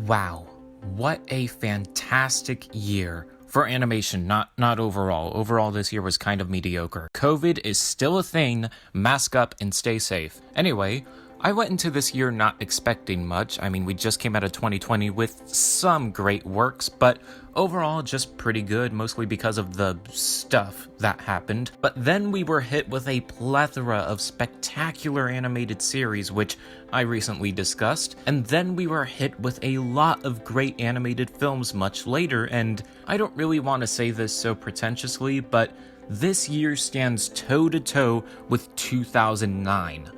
Wow, what a fantastic year for animation, not overall. Overall, this year was kind of mediocre. COVID is still a thing, mask up and stay safe. Anyway, I went into this year not expecting much. I mean, we just came out of 2020 with some great works, but overall just pretty good, mostly because of the stuff that happened. But then we were hit with a plethora of spectacular animated series, which I recently discussed, and then we were hit with a lot of great animated films much later, and I don't really want to say this so pretentiously, but this year stands toe-to-toe with 2009.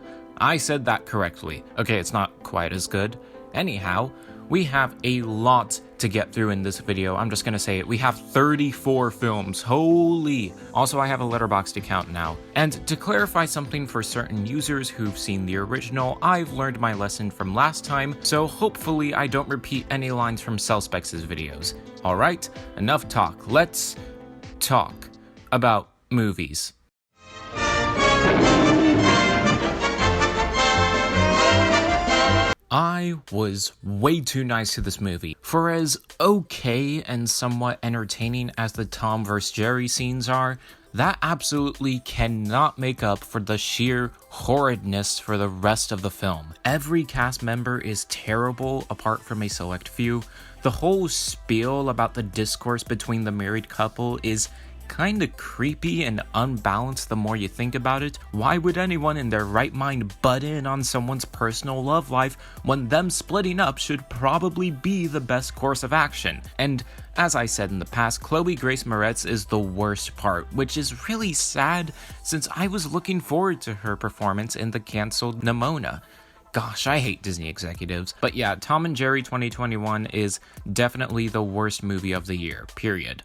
I said that correctly. Okay, it's not quite as good. Anyhow, we have a lot to get through in this video. I'm just gonna say it. We have 34 films. Holy! Also, I have a Letterboxd account now. And to clarify something for certain users who've seen the original, I've learned my lesson from last time, so hopefully I don't repeat any lines from Cellspex's videos. Alright, enough talk. Let's talk about movies. I was way too nice to this movie. For as okay and somewhat entertaining as the Tom vs. Jerry scenes are, that absolutely cannot make up for the sheer horridness for the rest of the film. Every cast member is terrible apart from a select few. The whole spiel about the discourse between the married couple is kinda creepy and unbalanced the more you think about it. Why would anyone in their right mind butt in on someone's personal love life when them splitting up should probably be the best course of action? And as I said in the past, Chloe Grace Moretz is the worst part, which is really sad since I was looking forward to her performance in the cancelled Nimona. Gosh, I hate Disney executives. But yeah, Tom and Jerry 2021 is definitely the worst movie of the year, period.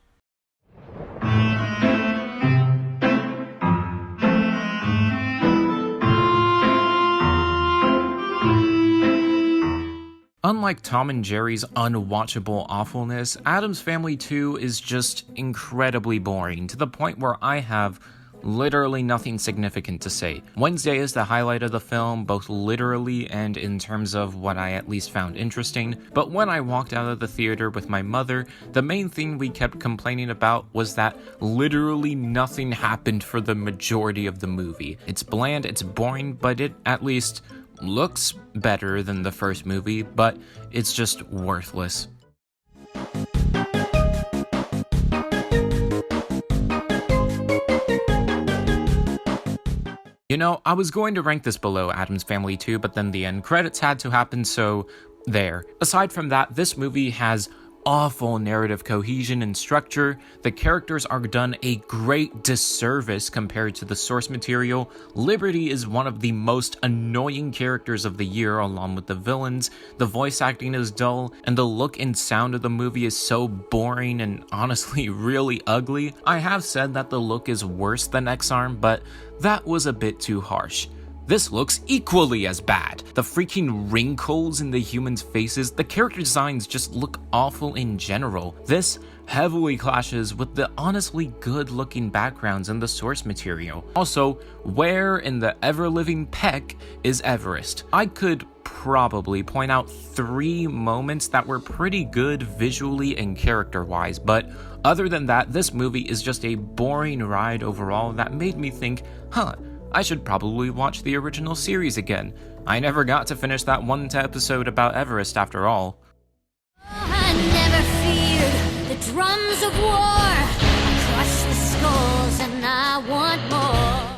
Unlike Tom and Jerry's unwatchable awfulness, Addams Family 2 is just incredibly boring, to the point where I have literally nothing significant to say. Wednesday is the highlight of the film, both literally and in terms of what I at least found interesting, but when I walked out of the theater with my mother, the main thing we kept complaining about was that literally nothing happened for the majority of the movie. It's bland, it's boring, but it at least looks better than the first movie, but it's just worthless. You know, I was going to rank this below Addams Family 2, but then the end credits had to happen, so there. Aside from that, this movie has awful narrative cohesion and structure. The characters are done a great disservice compared to the source material. Liberty is one of the most annoying characters of the year along with the villains. The voice acting is dull, and the look and sound of the movie is so boring and honestly really ugly. I have said that the look is worse than X-Arm, but that was a bit too harsh. This looks equally as bad. The freaking wrinkles in the humans' faces, the character designs just look awful in general. This heavily clashes with the honestly good-looking backgrounds in the source material. Also, where in the ever-living Peck is Everest? I could probably point out 3 moments that were pretty good visually and character-wise, but other than that, this movie is just a boring ride overall that made me think, I should probably watch the original series again. I never got to finish that one episode about Everest after all. I never feared the drums of war. I crushed the skulls and I want more.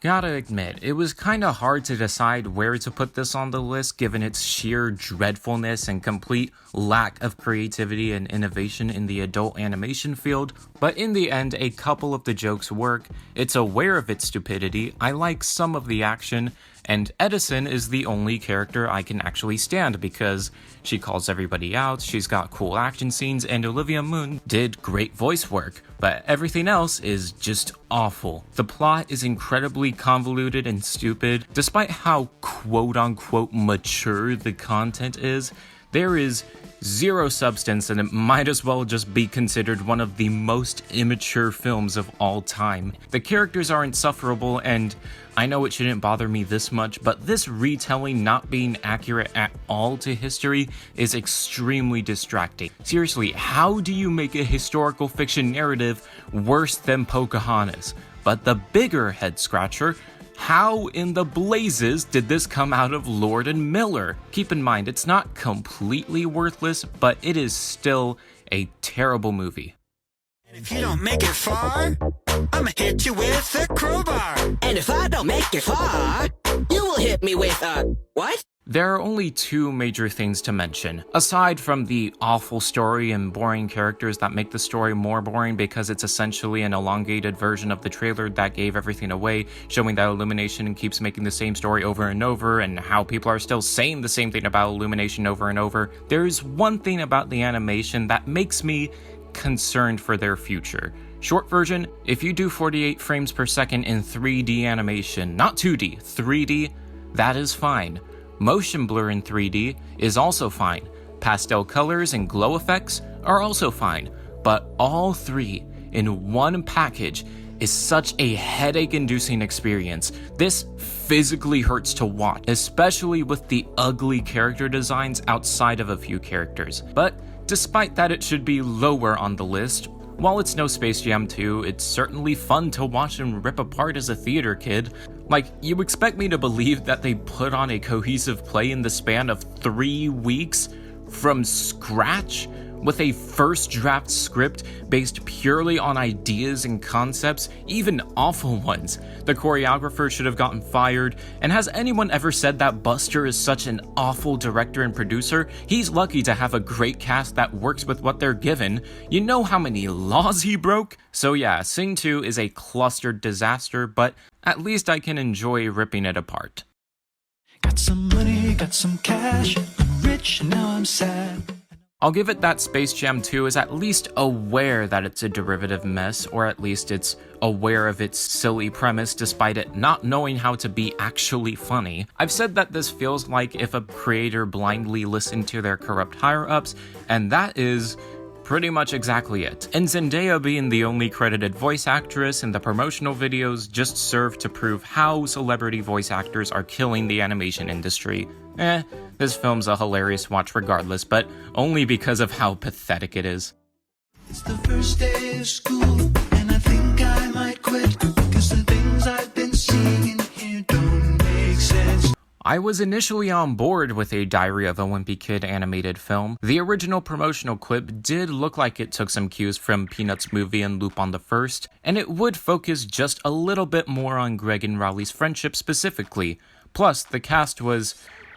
Gotta admit, it was kinda hard to decide where to put this on the list given its sheer dreadfulness and complete lack of creativity and innovation in the adult animation field, but in the end, a couple of the jokes work, it's aware of its stupidity, I like some of the action, and Edison is the only character I can actually stand because she calls everybody out, she's got cool action scenes, and Olivia Munn did great voice work, but everything else is just awful. The plot is incredibly convoluted and stupid. Despite how quote-unquote mature the content is, there is zero substance, and it might as well just be considered one of the most immature films of all time. The characters are insufferable, and I know it shouldn't bother me this much, but this retelling not being accurate at all to history is extremely distracting. Seriously, how do you make a historical fiction narrative worse than Pocahontas? But the bigger head scratcher, how in the blazes did this come out of Lord and Miller? Keep in mind, it's not completely worthless, but it is still a terrible movie. If you don't make it far, I'ma hit you with a crowbar. And if I don't make it far, you will hit me with a what? There are only two major things to mention. Aside from the awful story and boring characters that make the story more boring because it's essentially an elongated version of the trailer that gave everything away, showing that Illumination keeps making the same story over and over, and how people are still saying the same thing about Illumination over and over, there's one thing about the animation that makes me concerned for their future. Short version, if you do 48 frames per second in 3D animation, not 2D, 3D, that is fine. Motion blur in 3D is also fine. Pastel colors and glow effects are also fine. But all three in one package is such a headache-inducing experience. This physically hurts to watch, especially with the ugly character designs outside of a few characters. But despite that, it should be lower on the list. While it's no Space Jam 2, it's certainly fun to watch and rip apart as a theater kid. Like, you expect me to believe that they put on a cohesive play in the span of 3 weeks from scratch? With a first draft script based purely on ideas and concepts, even awful ones. The choreographer should have gotten fired, and has anyone ever said that Buster is such an awful director and producer? He's lucky to have a great cast that works with what they're given. You know how many laws he broke? So yeah, Sing 2 is a clustered disaster, but at least I can enjoy ripping it apart. Got some money, got some cash, I'm rich and now I'm sad. I'll give it that Space Jam 2 is at least aware that it's a derivative mess, or at least it's aware of its silly premise despite it not knowing how to be actually funny. I've said that this feels like if a creator blindly listened to their corrupt higher-ups, and that is pretty much exactly it. And Zendaya being the only credited voice actress in the promotional videos just served to prove how celebrity voice actors are killing the animation industry. This film's a hilarious watch regardless, but only because of how pathetic it is. It's the first day of school, and I think I might quit, cause the things I've been seeing here don't make sense. I was initially on board with a Diary of a Wimpy Kid animated film. The original promotional clip did look like it took some cues from Peanuts movie and Lupin the First, and it would focus just a little bit more on Greg and Raleigh's friendship specifically. Plus, the cast was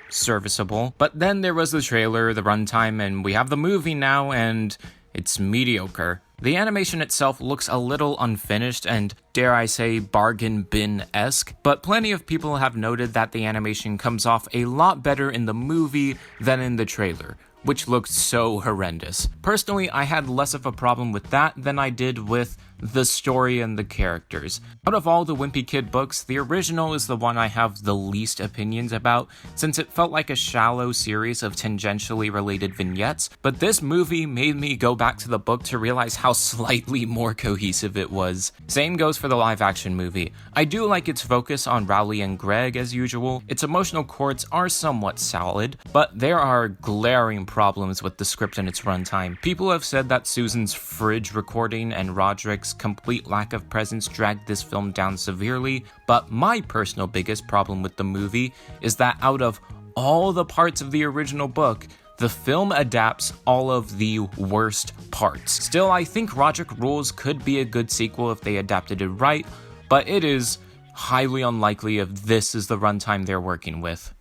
serviceable. But then there was the trailer, the runtime, and we have the movie now, and it's mediocre. The animation itself looks a little unfinished and, dare I say, bargain bin-esque, but plenty of people have noted that the animation comes off a lot better in the movie than in the trailer, which looked so horrendous. Personally, I had less of a problem with that than I did with the story and the characters. Out of all the Wimpy Kid books, the original is the one I have the least opinions about, since it felt like a shallow series of tangentially related vignettes, but this movie made me go back to the book to realize how slightly more cohesive it was. Same goes for the live-action movie. I do like its focus on Rowley and Greg as usual. Its emotional chords are somewhat solid, but there are glaring problems with the script and its runtime. People have said that Susan's fridge recording and Roderick's complete lack of presence dragged this film down severely, but my personal biggest problem with the movie is that out of all the parts of the original book, the film adapts all of the worst parts. Still, I think Roderick Rules could be a good sequel if they adapted it right, but it is highly unlikely if this is the runtime they're working with.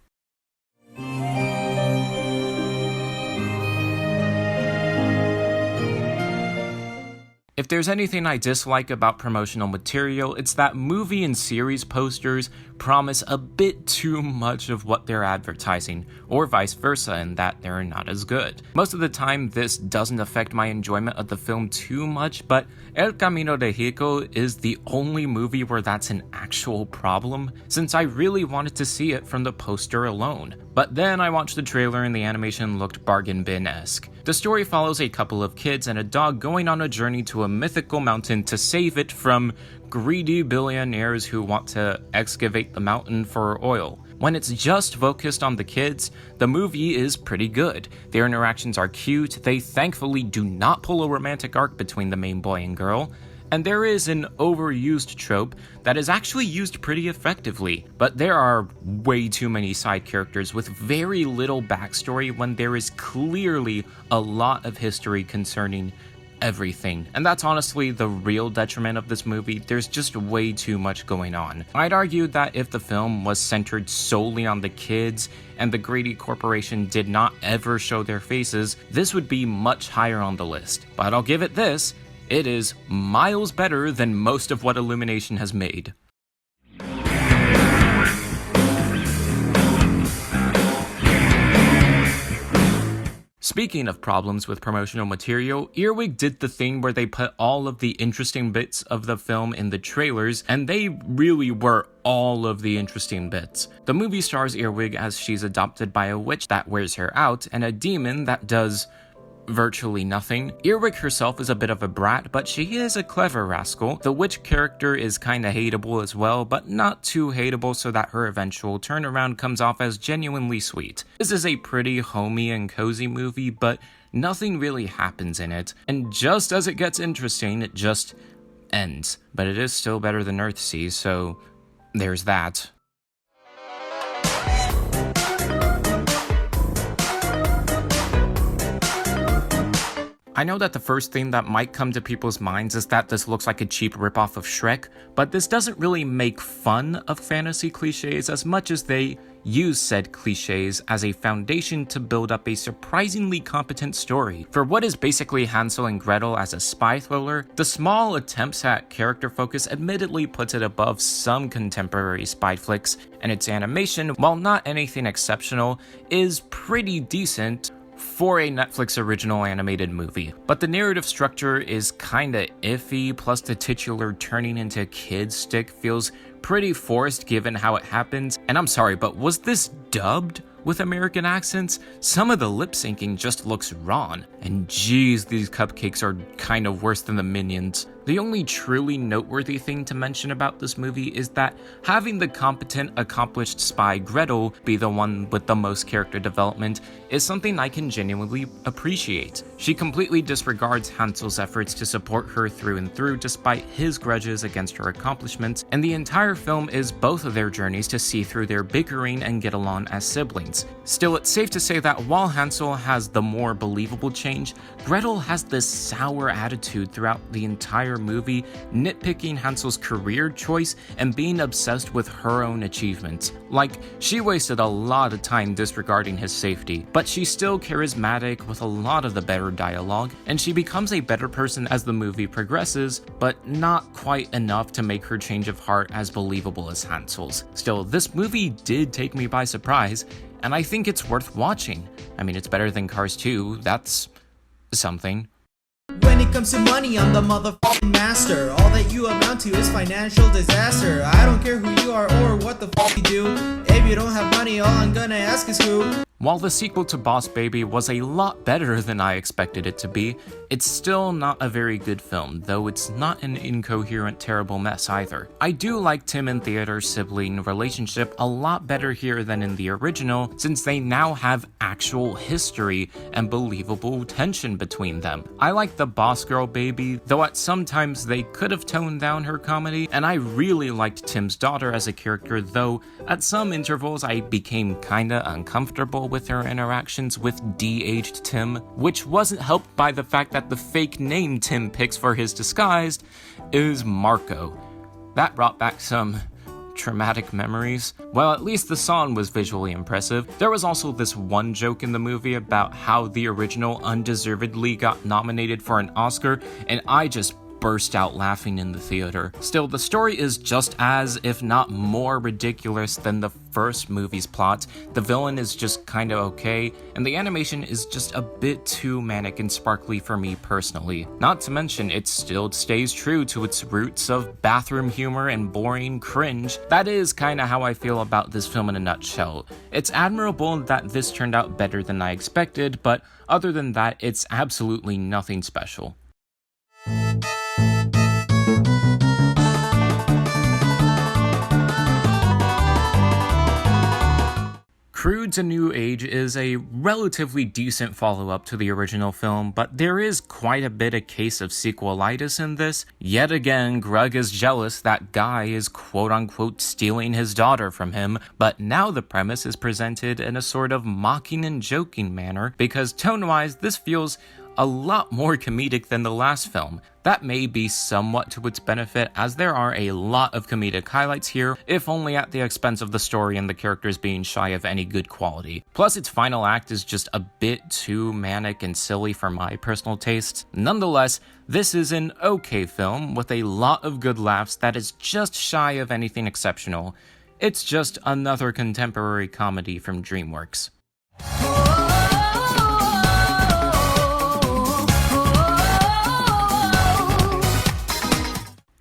If there's anything I dislike about promotional material, it's that movie and series posters promise a bit too much of what they're advertising, or vice versa in that they're not as good. Most of the time, this doesn't affect my enjoyment of the film too much, but El Camino de Xico is the only movie where that's an actual problem, since I really wanted to see it from the poster alone. But then I watched the trailer and the animation looked bargain bin-esque. The story follows a couple of kids and a dog going on a journey to a mythical mountain to save it from greedy billionaires who want to excavate the mountain for oil. When it's just focused on the kids, the movie is pretty good. Their interactions are cute, they thankfully do not pull a romantic arc between the main boy and girl, and there is an overused trope that is actually used pretty effectively, but there are way too many side characters with very little backstory when there is clearly a lot of history concerning everything. And that's honestly the real detriment of this movie. There's just way too much going on. I'd argue that if the film was centered solely on the kids and the greedy corporation did not ever show their faces, this would be much higher on the list. But I'll give it this, it is miles better than most of what Illumination has made. Speaking of problems with promotional material, Earwig did the thing where they put all of the interesting bits of the film in the trailers, and they really were all of the interesting bits. The movie stars Earwig as she's adopted by a witch that wears her out, and a demon that does virtually nothing. Earwig herself is a bit of a brat, but she is a clever rascal. The witch character is kinda hateable as well, but not too hateable so that her eventual turnaround comes off as genuinely sweet. This is a pretty homey and cozy movie, but nothing really happens in it, and just as it gets interesting, it just ends. But it is still better than Earthsea, so there's that. I know that the first thing that might come to people's minds is that this looks like a cheap ripoff of Shrek, but this doesn't really make fun of fantasy cliches as much as they use said cliches as a foundation to build up a surprisingly competent story. For what is basically Hansel and Gretel as a spy thriller, the small attempts at character focus admittedly puts it above some contemporary spy flicks, and its animation, while not anything exceptional, is pretty decent for a Netflix original animated movie. But the narrative structure is kinda iffy, plus the titular turning into kid stick feels pretty forced given how it happens. And I'm sorry, but was this dubbed with American accents? Some of the lip syncing just looks wrong. And geez, these cupcakes are kind of worse than the Minions. The only truly noteworthy thing to mention about this movie is that having the competent, accomplished spy Gretel be the one with the most character development is something I can genuinely appreciate. She completely disregards Hansel's efforts to support her through and through despite his grudges against her accomplishments, and the entire film is both of their journeys to see through their bickering and get along as siblings. Still, it's safe to say that while Hansel has the more believable change, Gretel has this sour attitude throughout the entire movie, nitpicking Hansel's career choice and being obsessed with her own achievements. Like, she wasted a lot of time disregarding his safety, but she's still charismatic with a lot of the better dialogue, and she becomes a better person as the movie progresses, but not quite enough to make her change of heart as believable as Hansel's. Still, this movie did take me by surprise, and I think it's worth watching. I mean, it's better than Cars 2, that's something. When it comes to money, I'm the motherfucking master. All that you amount to is financial disaster. I don't care who you are or what the fuck you do. If you don't have money, all I'm gonna ask is who. While the sequel to Boss Baby was a lot better than I expected it to be, it's still not a very good film, though it's not an incoherent, terrible mess either. I do like Tim and Theodore's sibling relationship a lot better here than in the original, since they now have actual history and believable tension between them. I like the boss girl baby, though at some times they could have toned down her comedy, and I really liked Tim's daughter as a character, though at some intervals I became kinda uncomfortable with her interactions with de-aged Tim, which wasn't helped by the fact that the fake name Tim picks for his disguise is Marco. That brought back some traumatic memories. Well, at least the song was visually impressive. There was also this one joke in the movie about how the original undeservedly got nominated for an Oscar, and I just burst out laughing in the theater. Still, the story is just as, if not more, ridiculous than the first movie's plot. The villain is just kinda okay, and the animation is just a bit too manic and sparkly for me personally. Not to mention, it still stays true to its roots of bathroom humor and boring cringe. That is kinda how I feel about this film in a nutshell. It's admirable that this turned out better than I expected, but other than that, it's absolutely nothing special. Croods: A New Age is a relatively decent follow-up to the original film, but there is quite a bit of case of sequelitis in this. Yet again, Grug is jealous that Guy is quote-unquote stealing his daughter from him, but now the premise is presented in a sort of mocking and joking manner, because tone-wise, this feels a lot more comedic than the last film. That may be somewhat to its benefit, as there are a lot of comedic highlights here, if only at the expense of the story and the characters being shy of any good quality. Plus, its final act is just a bit too manic and silly for my personal tastes. Nonetheless, this is an okay film with a lot of good laughs that is just shy of anything exceptional. It's just another contemporary comedy from DreamWorks.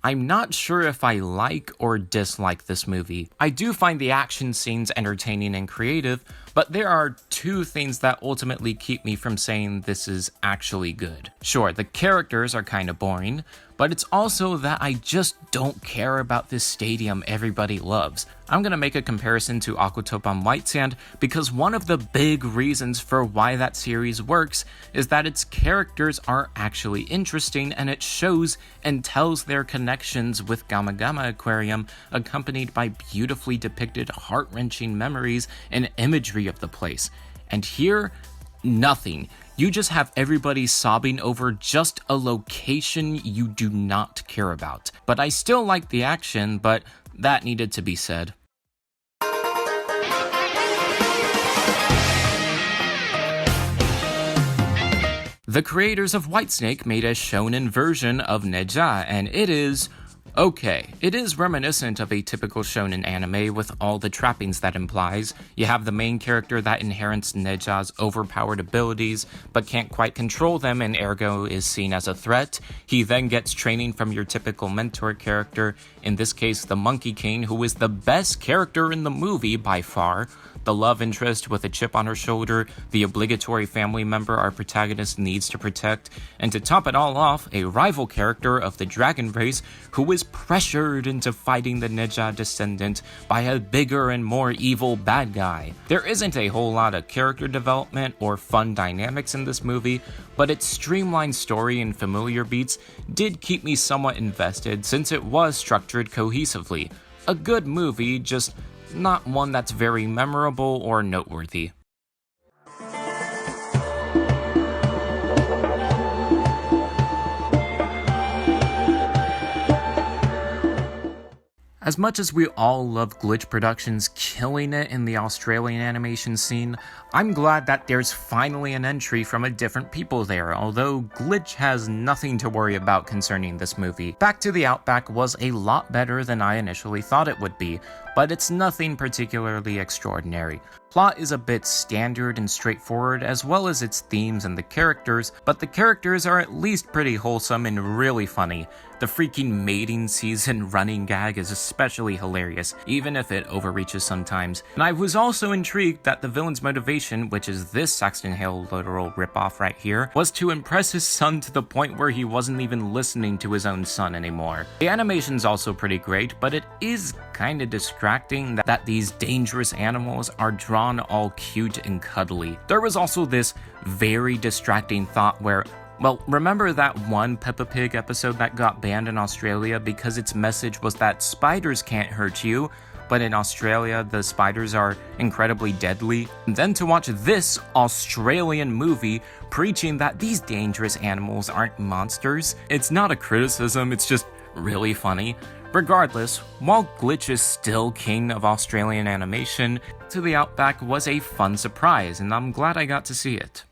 I'm not sure if I like or dislike this movie. I do find the action scenes entertaining and creative, but there are two things that ultimately keep me from saying this is actually good. Sure, the characters are kinda boring, but it's also that I just don't care about this stadium everybody loves. I'm gonna make a comparison to Aquatope on White Sand because one of the big reasons for why that series works is that its characters are actually interesting, and it shows and tells their connections with Gama Gama Aquarium, accompanied by beautifully depicted heart-wrenching memories and imagery of the place. And here, nothing. You just have everybody sobbing over just a location you do not care about. But I still like the action, but that needed to be said. The creators of Whitesnake made a shonen version of NeZha, and it is okay. It is reminiscent of a typical shonen anime with all the trappings that implies. You have the main character that inherits NeZha's overpowered abilities, but can't quite control them and ergo is seen as a threat. He then gets training from your typical mentor character, in this case the Monkey King, who is the best character in the movie by far. The love interest with a chip on her shoulder, the obligatory family member our protagonist needs to protect, and to top it all off, a rival character of the dragon race who is pressured into fighting the NeZha descendant by a bigger and more evil bad guy. There isn't a whole lot of character development or fun dynamics in this movie, but its streamlined story and familiar beats did keep me somewhat invested since it was structured cohesively. A good movie, just not one that's very memorable or noteworthy. As much as we all love Glitch Productions killing it in the Australian animation scene, I'm glad that there's finally an entry from a different people there, although Glitch has nothing to worry about concerning this movie. Back to the Outback was a lot better than I initially thought it would be, but it's nothing particularly extraordinary. Plot is a bit standard and straightforward, as well as its themes and the characters, but the characters are at least pretty wholesome and really funny. The freaking mating season running gag is especially hilarious, even if it overreaches sometimes. And I was also intrigued that the villain's motivation, which is this Saxton Hale literal ripoff right here, was to impress his son to the point where he wasn't even listening to his own son anymore. The animation's also pretty great, but it is kinda distracting that these dangerous animals are drawn all cute and cuddly. There was also this very distracting thought where, well, remember that one Peppa Pig episode that got banned in Australia because its message was that spiders can't hurt you, but in Australia the spiders are incredibly deadly? And then to watch this Australian movie preaching that these dangerous animals aren't monsters, it's not a criticism, it's just really funny. Regardless, while Glitch is still king of Australian animation, To the Outback was a fun surprise, and I'm glad I got to see it.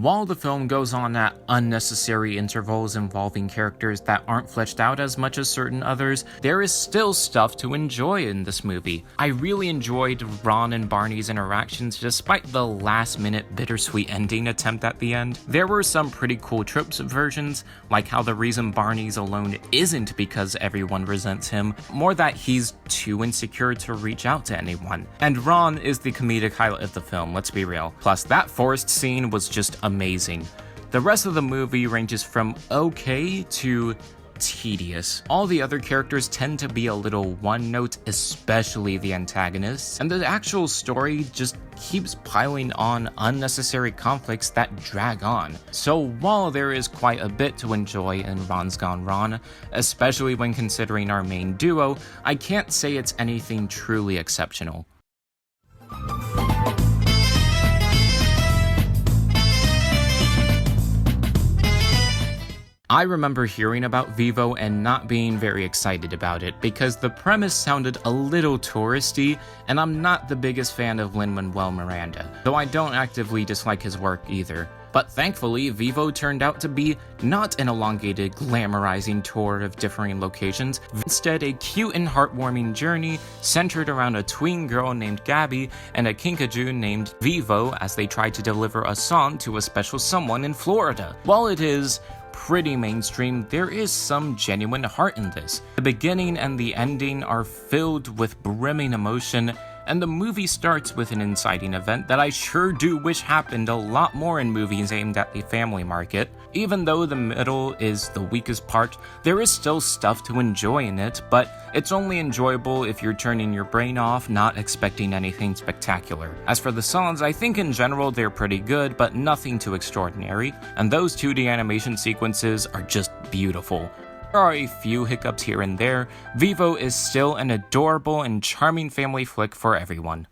While the film goes on at unnecessary intervals involving characters that aren't fleshed out as much as certain others, there is still stuff to enjoy in this movie. I really enjoyed Ron and Barney's interactions despite the last-minute bittersweet ending attempt at the end. There were some pretty cool trope subversions, like how the reason Barney's alone isn't because everyone resents him, more that he's too insecure to reach out to anyone. And Ron is the comedic highlight of the film, let's be real. Plus, that forest scene was just amazing. The rest of the movie ranges from okay to tedious. All the other characters tend to be a little one-note, especially the antagonists, and the actual story just keeps piling on unnecessary conflicts that drag on. So while there is quite a bit to enjoy in Ron's Gone Ron, especially when considering our main duo, I can't say it's anything truly exceptional. I remember hearing about Vivo and not being very excited about it because the premise sounded a little touristy, and I'm not the biggest fan of Lin-Manuel Miranda, though I don't actively dislike his work either. But thankfully, Vivo turned out to be not an elongated, glamorizing tour of differing locations, instead a cute and heartwarming journey centered around a tween girl named Gabby and a kinkajou named Vivo as they try to deliver a song to a special someone in Florida. While it is pretty mainstream, there is some genuine heart in this. The beginning and the ending are filled with brimming emotion, and the movie starts with an inciting event that I sure do wish happened a lot more in movies aimed at the family market. Even though the middle is the weakest part, there is still stuff to enjoy in it, but it's only enjoyable if you're turning your brain off, not expecting anything spectacular. As for the songs, I think in general they're pretty good, but nothing too extraordinary, and those 2D animation sequences are just beautiful. There are a few hiccups here and there. Vivo is still an adorable and charming family flick for everyone.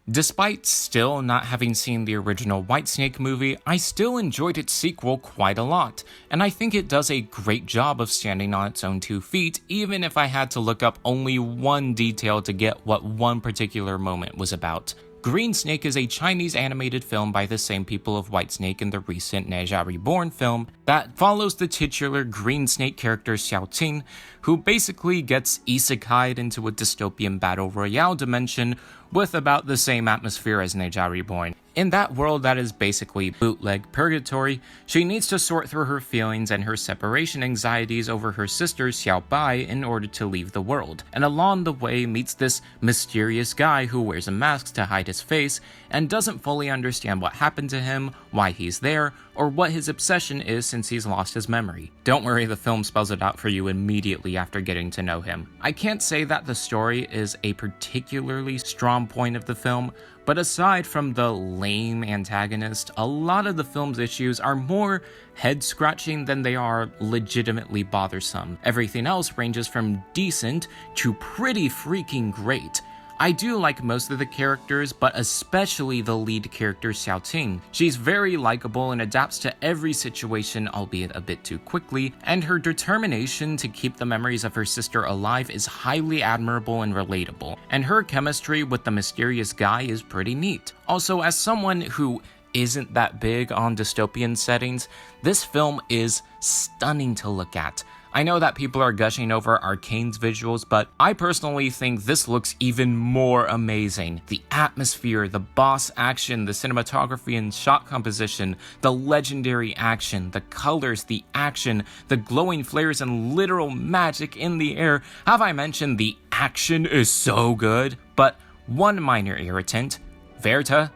Despite still not having seen the original Whitesnake movie, I still enjoyed its sequel quite a lot, and I think it does a great job of standing on its own 2 feet, even if I had to look up only one detail to get what one particular moment was about. Green Snake is a Chinese animated film by the same people of Whitesnake in the recent NeZha Reborn film that follows the titular Green Snake character Xiao, who basically gets isekai'd into a dystopian battle royale dimension with about the same atmosphere as NeZha Reborn. In that world that is basically bootleg purgatory, she needs to sort through her feelings and her separation anxieties over her sister Xiaobai in order to leave the world, and along the way meets this mysterious guy who wears a mask to hide his face and doesn't fully understand what happened to him, why he's there, or what his obsession is since he's lost his memory. Don't worry, the film spells it out for you immediately after getting to know him. I can't say that the story is a particularly strong point of the film, but aside from the lame antagonist, a lot of the film's issues are more head-scratching than they are legitimately bothersome. Everything else ranges from decent to pretty freaking great. I do like most of the characters, but especially the lead character Xiao. She's very likable and adapts to every situation, albeit a bit too quickly, and her determination to keep the memories of her sister alive is highly admirable and relatable, and her chemistry with the mysterious guy is pretty neat. Also, as someone who isn't that big on dystopian settings, this film is stunning to look at. I know that people are gushing over Arcane's visuals, but I personally think this looks even more amazing. The atmosphere, the boss action, the cinematography and shot composition, the legendary action, the colors, the action, the glowing flares and literal magic in the air. Have I mentioned the action is so good? But one minor irritant, Verta?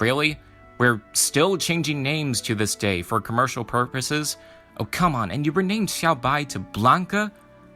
Really? We're still changing names to this day for commercial purposes? Oh, come on, and you renamed Xiaobai to Blanca?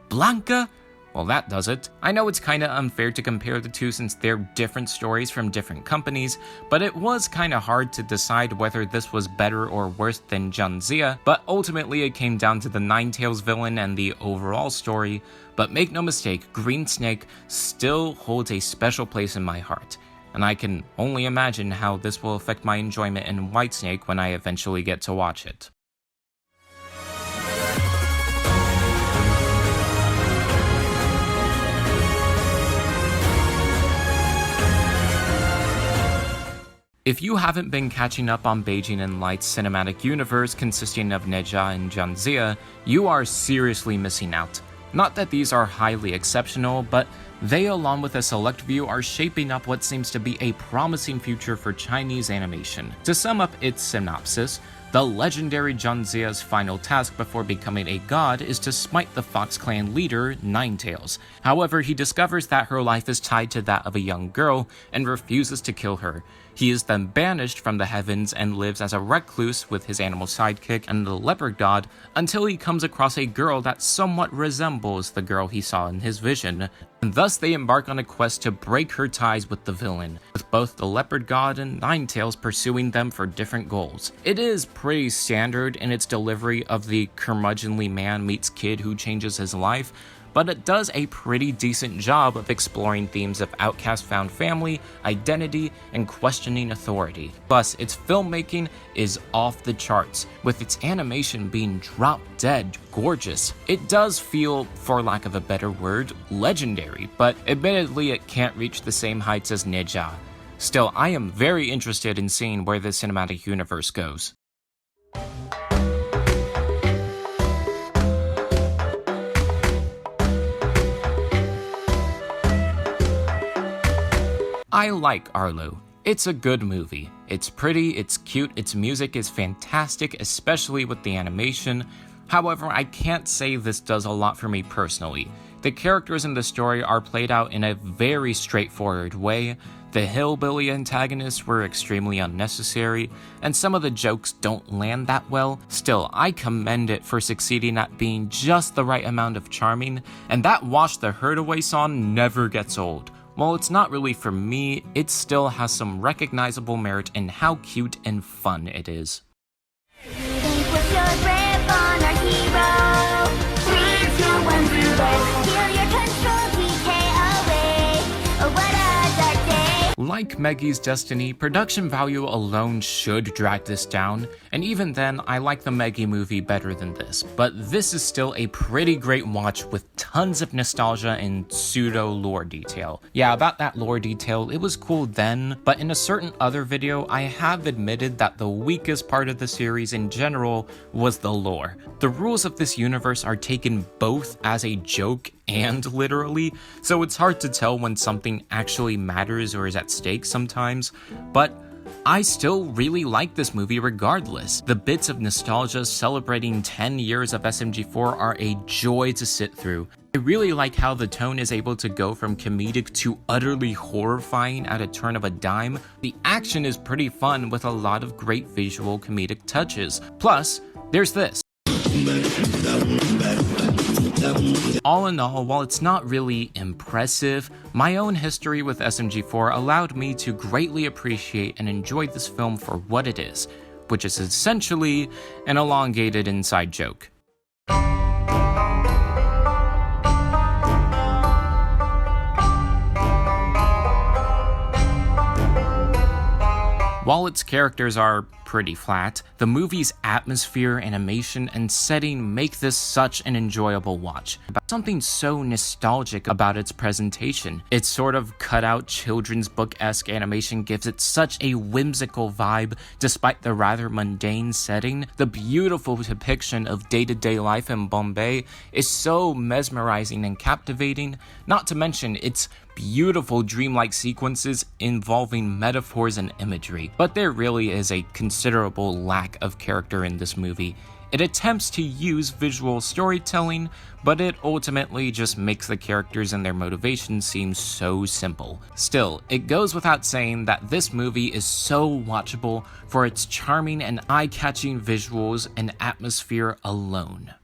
Blanca? Well, that does it. I know it's kinda unfair to compare the two since they're different stories from different companies, but it was kinda hard to decide whether this was better or worse than Jiang Ziya, but ultimately it came down to the Ninetales villain and the overall story. But make no mistake, Green Snake still holds a special place in my heart, and I can only imagine how this will affect my enjoyment in Whitesnake when I eventually get to watch it. If you haven't been catching up on Beijing and Light's cinematic universe consisting of NeZha and Jiang Ziya, you are seriously missing out. Not that these are highly exceptional, but they, along with a select few, are shaping up what seems to be a promising future for Chinese animation. To sum up its synopsis, the legendary Jiang Ziya's final task before becoming a god is to smite the Fox Clan leader, Ninetails. However, he discovers that her life is tied to that of a young girl and refuses to kill her. He is then banished from the heavens and lives as a recluse with his animal sidekick and the leopard god until he comes across a girl that somewhat resembles the girl he saw in his vision. And thus they embark on a quest to break her ties with the villain, with both the leopard god and Ninetails pursuing them for different goals. It is pretty standard in its delivery of the curmudgeonly man meets kid who changes his life, but it does a pretty decent job of exploring themes of outcast found family, identity, and questioning authority. Plus, its filmmaking is off the charts, with its animation being drop-dead gorgeous. It does feel, for lack of a better word, legendary, but admittedly it can't reach the same heights as NeZha. Still, I am very interested in seeing where the cinematic universe goes. I like Arlo. It's a good movie. It's pretty, it's cute, its music is fantastic, especially with the animation. However, I can't say this does a lot for me personally. The characters in the story are played out in a very straightforward way. The hillbilly antagonists were extremely unnecessary, and some of the jokes don't land that well. Still, I commend it for succeeding at being just the right amount of charming, and that Wash the Herd Away song never gets old. While it's not really for me, it still has some recognizable merit in how cute and fun it is. Think we should rip on our hero. 3, 2, 1, 0. Feel your control, TK away. Oh, what a dark day. Like Maggie's Destiny, production value alone should drag this down, and even then, I like the Maggie movie better than this, but this is still a pretty great watch with tons of nostalgia and pseudo-lore detail. Yeah, about that lore detail, it was cool then, but in a certain other video, I have admitted that the weakest part of the series in general was the lore. The rules of this universe are taken both as a joke and literally, so it's hard to tell when something actually matters or is at stake sometimes, but I still really like this movie regardless. The bits of nostalgia celebrating 10 years of SMG4 are a joy to sit through. I really like how the tone is able to go from comedic to utterly horrifying at a turn of a dime. The action is pretty fun with a lot of great visual comedic touches. Plus, there's this. All in all, while it's not really impressive, my own history with SMG4 allowed me to greatly appreciate and enjoy this film for what it is, which is essentially an elongated inside joke. While its characters are pretty flat, the movie's atmosphere, animation, and setting make this such an enjoyable watch. Something so nostalgic about its presentation. Its sort of cut-out children's book-esque animation gives it such a whimsical vibe despite the rather mundane setting. The beautiful depiction of day-to-day life in Bombay is so mesmerizing and captivating, not to mention its beautiful dreamlike sequences involving metaphors and imagery. But there really is a considerable lack of character in this movie. It attempts to use visual storytelling, but it ultimately just makes the characters and their motivations seem so simple. Still, it goes without saying that this movie is so watchable for its charming and eye-catching visuals and atmosphere alone.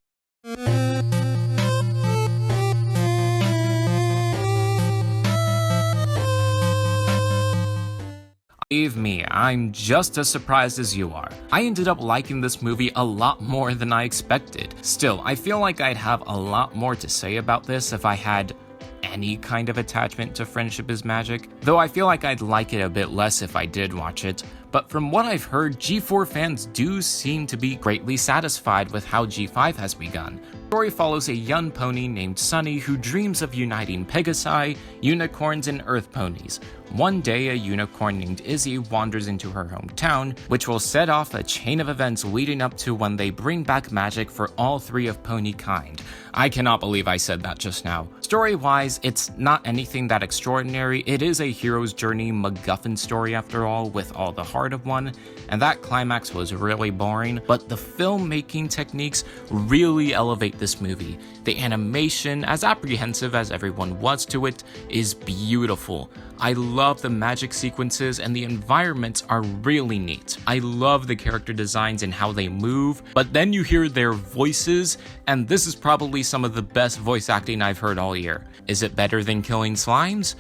Believe me, I'm just as surprised as you are. I ended up liking this movie a lot more than I expected. Still, I feel like I'd have a lot more to say about this if I had any kind of attachment to Friendship is Magic, though I feel like I'd like it a bit less if I did watch it. But from what I've heard, G4 fans do seem to be greatly satisfied with how G5 has begun. The story follows a young pony named Sunny who dreams of uniting Pegasi, unicorns, and earth ponies. One day, a unicorn named Izzy wanders into her hometown, which will set off a chain of events leading up to when they bring back magic for all three of pony kind. I cannot believe I said that just now. Story-wise, it's not anything that extraordinary. It is a hero's journey MacGuffin story after all, with all the heart of one, and that climax was really boring, but the filmmaking techniques really elevate this movie. The animation, as apprehensive as everyone was to it, is beautiful. I love the magic sequences and the environments are really neat. I love the character designs and how they move, but then you hear their voices, and this is probably some of the best voice acting I've heard all year. Is it better than killing slimes?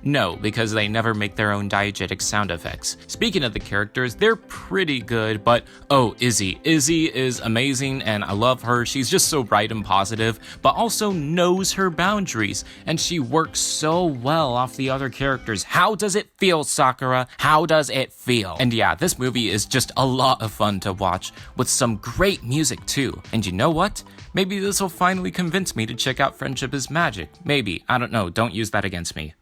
No, because they never make their own diegetic sound effects. Speaking of the characters, they're pretty good, but oh, Izzy. Izzy is amazing and I love her. She's just so bright and positive, but also knows her boundaries, and she works so well off the other characters. How does it feel, Sakura? How does it feel? And yeah, this movie is just a lot of fun to watch, with some great music too. And you know what? Maybe this will finally convince me to check out Friendship is Magic. Maybe. I don't know. Don't use that against me.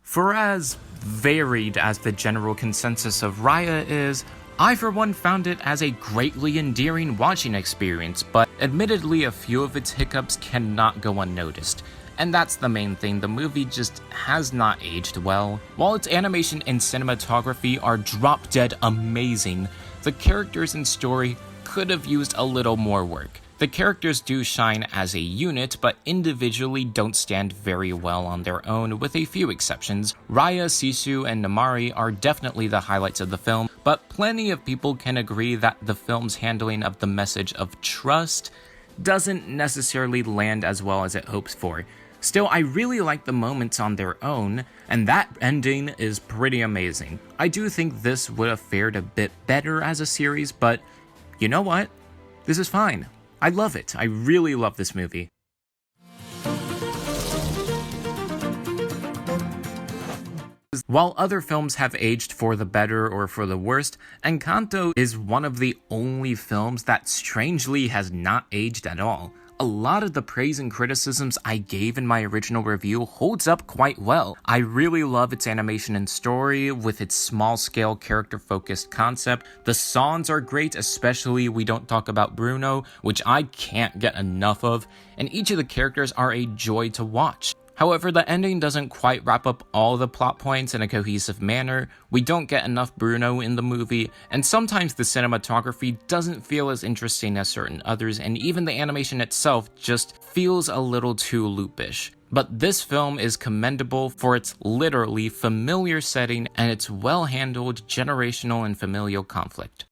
For as varied as the general consensus of Raya is, I for one found it as a greatly endearing watching experience, but admittedly a few of its hiccups cannot go unnoticed. And that's the main thing, the movie just has not aged well. While its animation and cinematography are drop-dead amazing, the characters and story could have used a little more work. The characters do shine as a unit, but individually don't stand very well on their own, with a few exceptions. Raya, Sisu, and Namari are definitely the highlights of the film, but plenty of people can agree that the film's handling of the message of trust doesn't necessarily land as well as it hopes for. Still, I really like the moments on their own, and that ending is pretty amazing. I do think this would have fared a bit better as a series, but you know what? This is fine. I love it. I really love this movie. While other films have aged for the better or for the worst, Encanto is one of the only films that strangely has not aged at all. A lot of the praise and criticisms I gave in my original review holds up quite well. I really love its animation and story, with its small-scale character-focused concept. The songs are great, especially We Don't Talk About Bruno, which I can't get enough of, and each of the characters are a joy to watch. However, the ending doesn't quite wrap up all the plot points in a cohesive manner, we don't get enough Bruno in the movie, and sometimes the cinematography doesn't feel as interesting as certain others, and even the animation itself just feels a little too loopish. But this film is commendable for its literally familiar setting and its well-handled generational and familial conflict.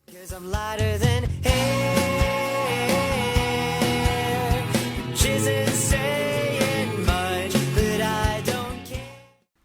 'Cause I'm lighter than air. Isn't saying much, but I don't care.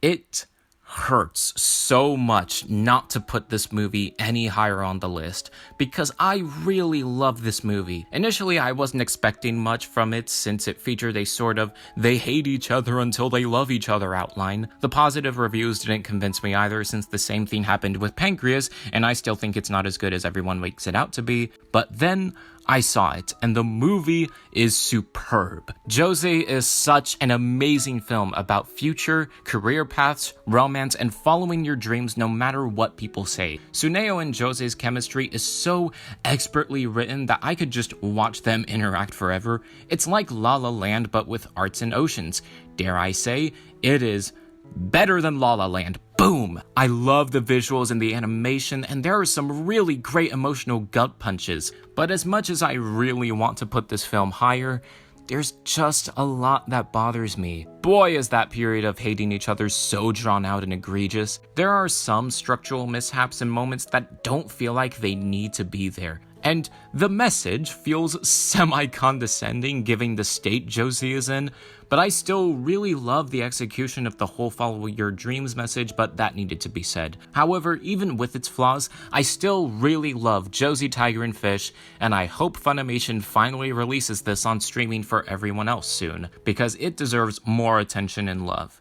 It hurts so much not to put this movie any higher on the list, because I really love this movie. Initially, I wasn't expecting much from it since it featured a sort of they hate each other until they love each other outline. The positive reviews didn't convince me either, since the same thing happened with Pancreas, and I still think it's not as good as everyone makes it out to be. But then I saw it, and the movie is superb. Josee is such an amazing film about future, career paths, romance, and following your dreams no matter what people say. Tsuneo and Josee's chemistry is so expertly written that I could just watch them interact forever. It's like La La Land, but with arts and oceans. Dare I say, it is better than La La Land. Boom! I love the visuals and the animation, and there are some really great emotional gut punches. But as much as I really want to put this film higher, there's just a lot that bothers me. Boy, is that period of hating each other so drawn out and egregious. There are some structural mishaps and moments that don't feel like they need to be there. And the message feels semi-condescending given the state Josee is in, but I still really love the execution of the whole follow your dreams message, but that needed to be said. However, even with its flaws, I still really love Josee, Tiger, and Fish, and I hope Funimation finally releases this on streaming for everyone else soon, because it deserves more attention and love.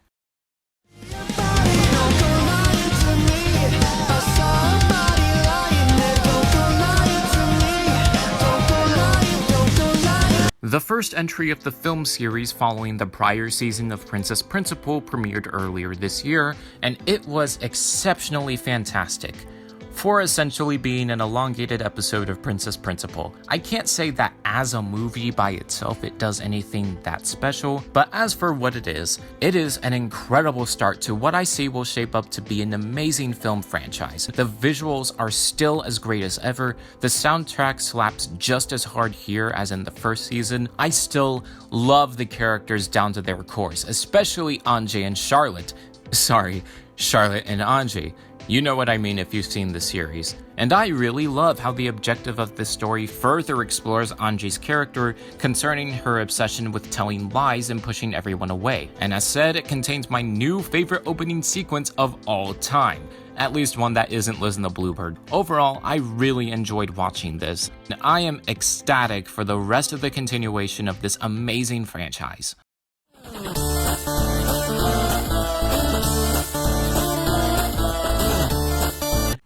Falling The first entry of the film series following the prior season of Princess Principal premiered earlier this year, and it was exceptionally fantastic. For essentially being an elongated episode of Princess Principal, I can't say that as a movie by itself it does anything that special, but as for what it is an incredible start to what I see will shape up to be an amazing film franchise. The visuals are still as great as ever, the soundtrack slaps just as hard here as in the first season. I still love the characters down to their cores, especially Anjay and Charlotte. Sorry, Charlotte and Anjay. You know what I mean if you've seen the series. And I really love how the objective of this story further explores Anjay's character concerning her obsession with telling lies and pushing everyone away. And as said, it contains my new favorite opening sequence of all time. At least one that isn't Liz and the Bluebird. Overall, I really enjoyed watching this, and I am ecstatic for the rest of the continuation of this amazing franchise.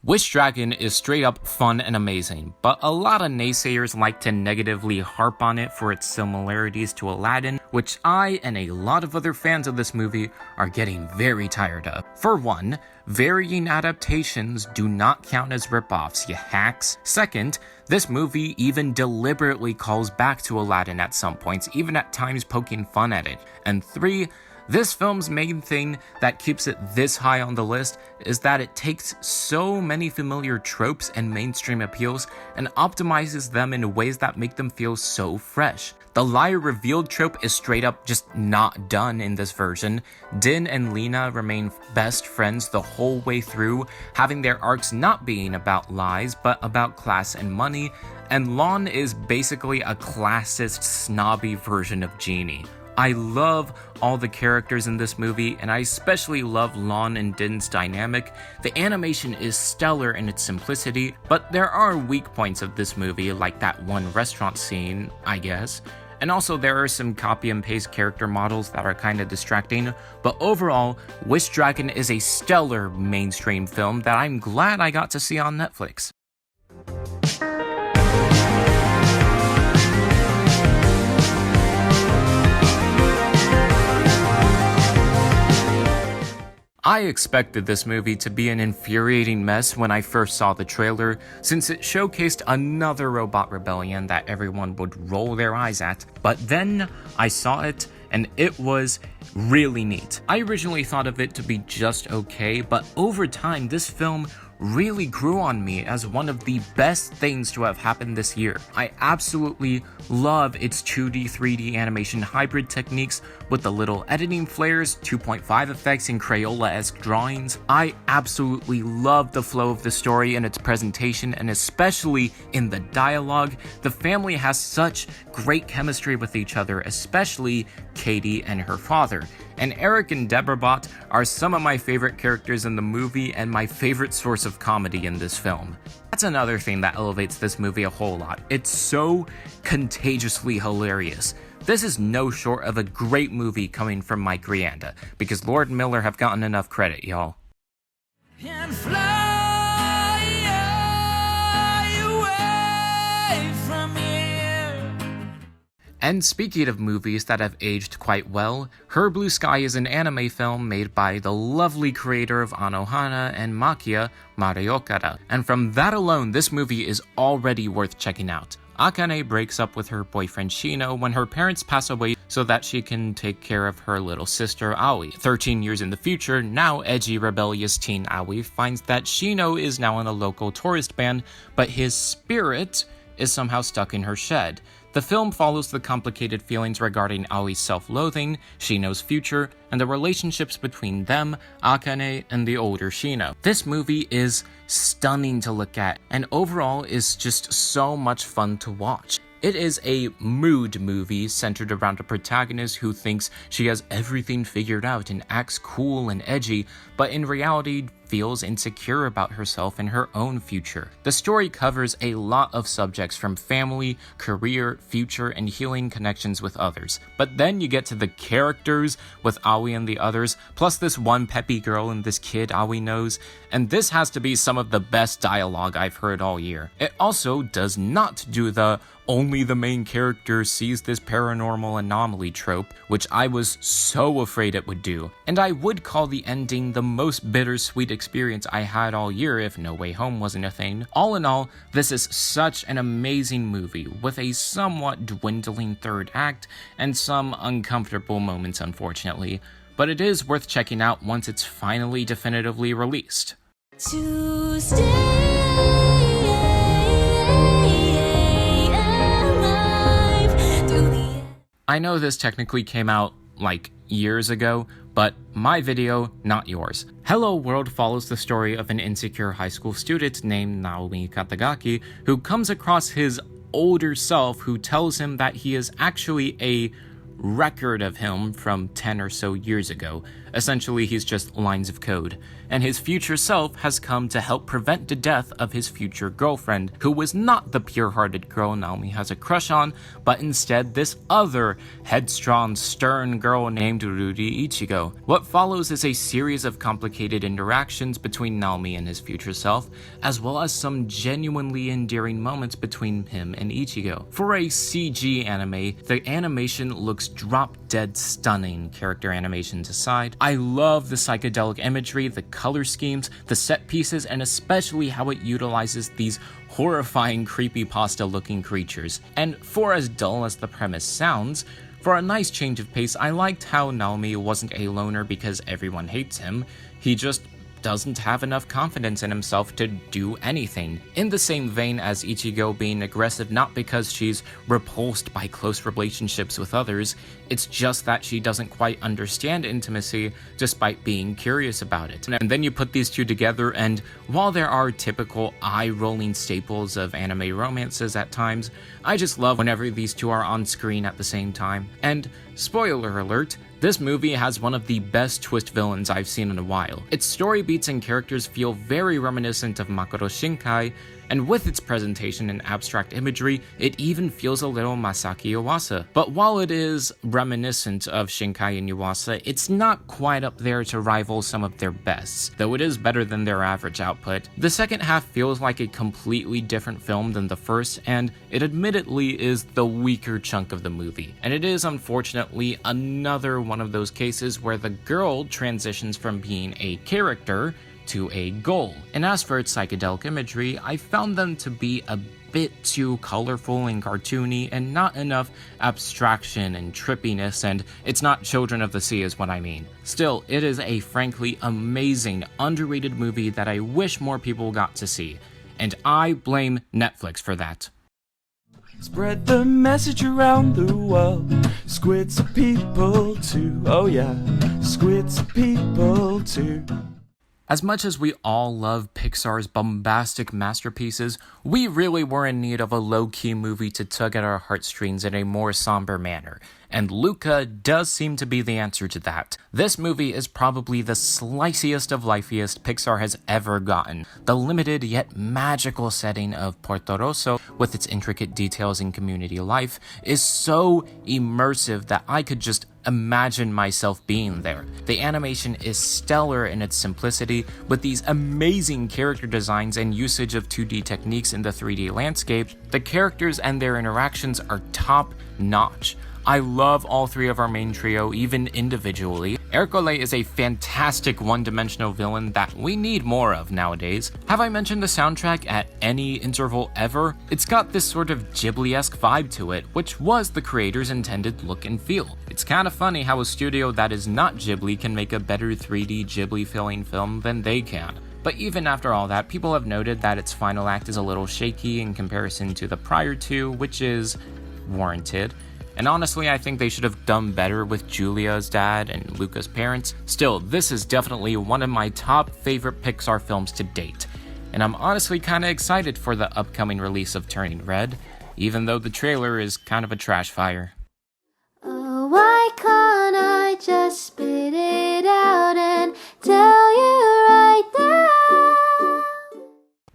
Wish Dragon is straight up fun and amazing, but a lot of naysayers like to negatively harp on it for its similarities to Aladdin, which I and a lot of other fans of this movie are getting very tired of. For one, varying adaptations do not count as ripoffs, you hacks. Second, this movie even deliberately calls back to Aladdin at some points, even at times poking fun at it. And three, this film's main thing that keeps it this high on the list is that it takes so many familiar tropes and mainstream appeals and optimizes them in ways that make them feel so fresh. The liar revealed trope is straight up just not done in this version. Din and Lena remain best friends the whole way through, having their arcs not being about lies but about class and money, and Lon is basically a classist, snobby version of Genie. I love all the characters in this movie, and I especially love Lon and Din's dynamic. The animation is stellar in its simplicity, but there are weak points of this movie, like that one restaurant scene, I guess. And also there are some copy and paste character models that are kinda distracting, but overall, Wish Dragon is a stellar mainstream film that I'm glad I got to see on Netflix. I expected this movie to be an infuriating mess when I first saw the trailer, since it showcased another robot rebellion that everyone would roll their eyes at, but then I saw it and it was really neat. I originally thought of it to be just okay, but over time this film really grew on me as one of the best things to have happened this year. I absolutely love its 2D, 3D animation hybrid techniques with the little editing flares, 2.5 effects, and Crayola-esque drawings. I absolutely love the flow of the story and its presentation, and especially in the dialogue. The family has such great chemistry with each other, especially Katie and her father. And Eric and Deborah are some of my favorite characters in the movie and my favorite source of comedy in this film. That's another thing that elevates this movie a whole lot. It's so contagiously hilarious. This is no short of a great movie coming from Mike Rianda, because Lord and Miller have gotten enough credit, y'all. And fly away from here. And speaking of movies that have aged quite well, Her Blue Sky is an anime film made by the lovely creator of Anohana and Makia, Mari Okada. And from that alone, this movie is already worth checking out. Akane breaks up with her boyfriend Shino when her parents pass away so that she can take care of her little sister Aoi. 13 years in the future, now edgy rebellious teen Aoi finds that Shino is now in a local tourist band, but his spirit is somehow stuck in her shed. The film follows the complicated feelings regarding Aoi's self-loathing, Shino's future, and the relationships between them, Akane, and the older Shino. This movie is stunning to look at, and overall is just so much fun to watch. It is a mood movie centered around a protagonist who thinks she has everything figured out and acts cool and edgy, but in reality feels insecure about herself and her own future. The story covers a lot of subjects from family, career, future, and healing connections with others. But then you get to the characters with Aoi and the others, plus this one peppy girl and this kid Aoi knows, and this has to be some of the best dialogue I've heard all year. It also does not do the only the main character sees this paranormal anomaly trope, which I was so afraid it would do. And I would call the ending the most bittersweet experience I had all year if No Way Home wasn't a thing. All in all, this is such an amazing movie, with a somewhat dwindling third act and some uncomfortable moments, unfortunately, but it is worth checking out once it's finally definitively released. To stay alive through the end. I know this technically came out like years ago, but my video, not yours. Hello World follows the story of an insecure high school student named Naomi Katagaki who comes across his older self who tells him that he is actually a record of him from 10 or so years ago. Essentially, he's just lines of code. And his future self has come to help prevent the death of his future girlfriend, who was not the pure-hearted girl Naomi has a crush on, but instead this other headstrong, stern girl named Rudy Ichigo. What follows is a series of complicated interactions between Naomi and his future self, as well as some genuinely endearing moments between him and Ichigo. For a CG anime, the animation looks drop-dead stunning, character animations aside. I love the psychedelic imagery, the color schemes, the set pieces, and especially how it utilizes these horrifying creepypasta-looking creatures. And for as dull as the premise sounds, for a nice change of pace, I liked how Naomi wasn't a loner because everyone hates him. He just doesn't have enough confidence in himself to do anything. In the same vein as Ichigo being aggressive not because she's repulsed by close relationships with others, it's just that she doesn't quite understand intimacy despite being curious about it. And then you put these two together, and while there are typical eye-rolling staples of anime romances at times, I just love whenever these two are on screen at the same time. And spoiler alert, this movie has one of the best twist villains I've seen in a while. Its story beats and characters feel very reminiscent of Makoto Shinkai, and with its presentation and abstract imagery, it even feels a little Masaki Yuasa. But while it is reminiscent of Shinkai and Yuasa, it's not quite up there to rival some of their bests, though it is better than their average output. The second half feels like a completely different film than the first, and it admittedly is the weaker chunk of the movie. And it is unfortunately another one of those cases where the girl transitions from being a character to a goal. And as for its psychedelic imagery, I found them to be a bit too colorful and cartoony and not enough abstraction and trippiness, and it's not Children of the Sea is what I mean. Still, it is a frankly amazing, underrated movie that I wish more people got to see, and I blame Netflix for that. Spread the message around the world. Squids are people too. Oh yeah, squids are people too. As much as we all love Pixar's bombastic masterpieces, we really were in need of a low-key movie to tug at our heartstrings in a more somber manner, and Luca does seem to be the answer to that. This movie is probably the sliciest of lifeiest Pixar has ever gotten. The limited yet magical setting of Porto Rosso, with its intricate details in community life, is so immersive that I could just imagine myself being there. The animation is stellar in its simplicity, with these amazing character designs and usage of 2D techniques in the 3D landscape. The characters and their interactions are top-notch. I love all three of our main trio, even individually. Ercole is a fantastic one-dimensional villain that we need more of nowadays. Have I mentioned the soundtrack at any interval ever? It's got this sort of Ghibli-esque vibe to it, which was the creator's intended look and feel. It's kind of funny how a studio that is not Ghibli can make a better 3D Ghibli-feeling film than they can. But even after all that, people have noted that its final act is a little shaky in comparison to the prior two, which is warranted. And honestly, I think they should have done better with Julia's dad and Luca's parents. Still, this is definitely one of my top favorite Pixar films to date. And I'm honestly kinda excited for the upcoming release of Turning Red, even though the trailer is kind of a trash fire. Oh, why can't I just spit it out and tell you right now?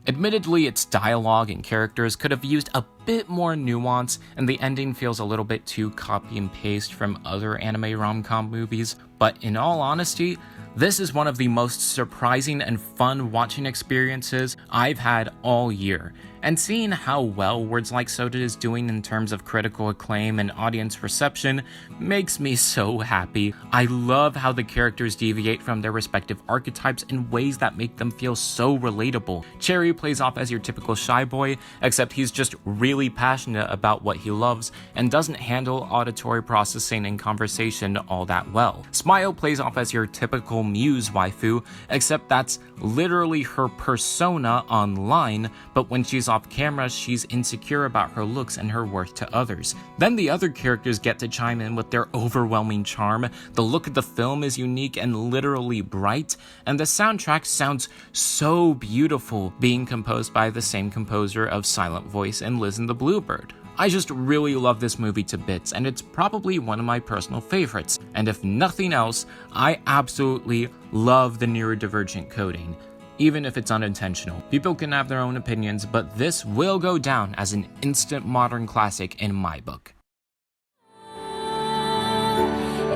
Admittedly, its dialogue and characters could have used a bit more nuance, and the ending feels a little bit too copy and paste from other anime rom-com movies, but in all honesty, this is one of the most surprising and fun watching experiences I've had all year. and seeing how well Words Like Soda is doing in terms of critical acclaim and audience reception makes me so happy. I love how the characters deviate from their respective archetypes in ways that make them feel so relatable. Cherry plays off as your typical shy boy, except he's just really passionate about what he loves and doesn't handle auditory processing and conversation all that well. Smile plays off as your typical muse waifu, except that's literally her persona online, but when she's off camera, she's insecure about her looks and her worth to others. Then the other characters get to chime in with their overwhelming charm. The look of the film is unique and literally bright, and the soundtrack sounds so beautiful, being composed by the same composer of Silent Voice and Liz and the Bluebird. I just really love this movie to bits, and it's probably one of my personal favorites. And if nothing else, I absolutely love the neurodivergent coding, even if it's unintentional. People can have their own opinions, but this will go down as an instant modern classic in my book.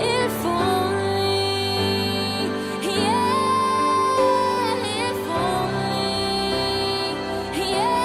If only, yeah, if only, yeah.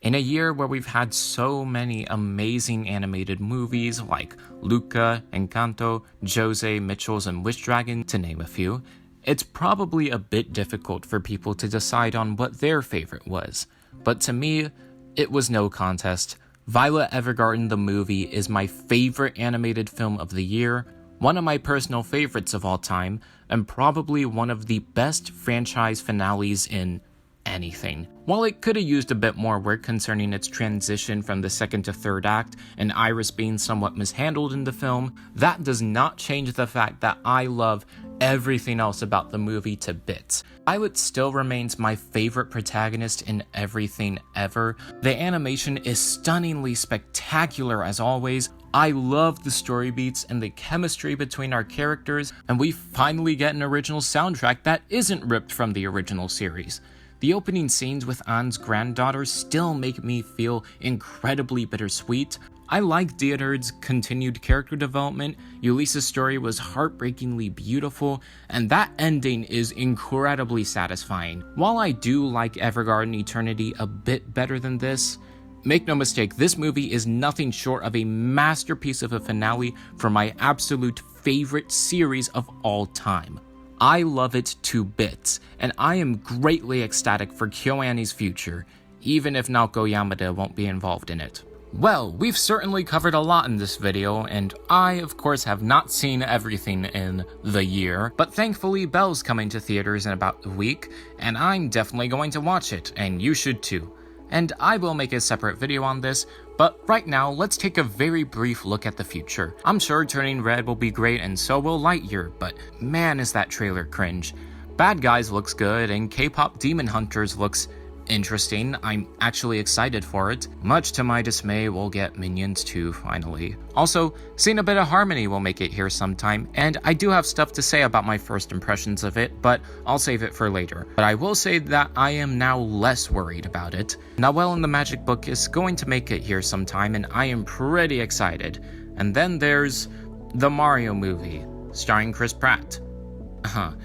In a year where we've had so many amazing animated movies like Luca, Encanto, Josee, Mitchells, and Wish Dragon, to name a few, it's probably a bit difficult for people to decide on what their favorite was. But to me, it was no contest. Violet Evergarden the movie is my favorite animated film of the year, one of my personal favorites of all time, and probably one of the best franchise finales in anything. While it could have used a bit more work concerning its transition from the second to third act, and Iris being somewhat mishandled in the film, that does not change the fact that I love everything else about the movie to bits. Violet still remains my favorite protagonist in everything ever. The animation is stunningly spectacular as always. I love the story beats and the chemistry between our characters, and we finally get an original soundtrack that isn't ripped from the original series. The opening scenes with Anne's granddaughter still make me feel incredibly bittersweet. I like Deodard's continued character development, Ulise's story was heartbreakingly beautiful, and that ending is incredibly satisfying. While I do like Evergarden Eternity a bit better than this, make no mistake, this movie is nothing short of a masterpiece of a finale for my absolute favorite series of all time. I love it to bits, and I am greatly ecstatic for KyoAni's future, even if Naoko Yamada won't be involved in it. Well, we've certainly covered a lot in this video, and I, of course, have not seen everything in the year, but thankfully Belle's coming to theaters in about a week, and I'm definitely going to watch it, and you should too. And I will make a separate video on this, but right now, let's take a very brief look at the future. I'm sure Turning Red will be great and so will Lightyear, but man is that trailer cringe. Bad Guys looks good and K-pop Demon Hunters looks interesting. I'm actually excited for it. Much to my dismay, we'll get Minions 2 finally. Also, seeing a bit of Harmony will make it here sometime, and I do have stuff to say about my first impressions of it, but I'll save it for later. But I will say that I am now less worried about it. Noelle and the Magic Book is going to make it here sometime, and I am pretty excited. And then there's the Mario movie, starring Chris Pratt.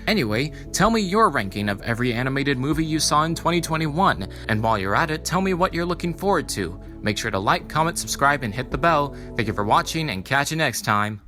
Anyway, tell me your ranking of every animated movie you saw in 2021, and while you're at it, tell me what you're looking forward to. Make sure to like, comment, subscribe, and hit the bell. Thank you for watching, and catch you next time.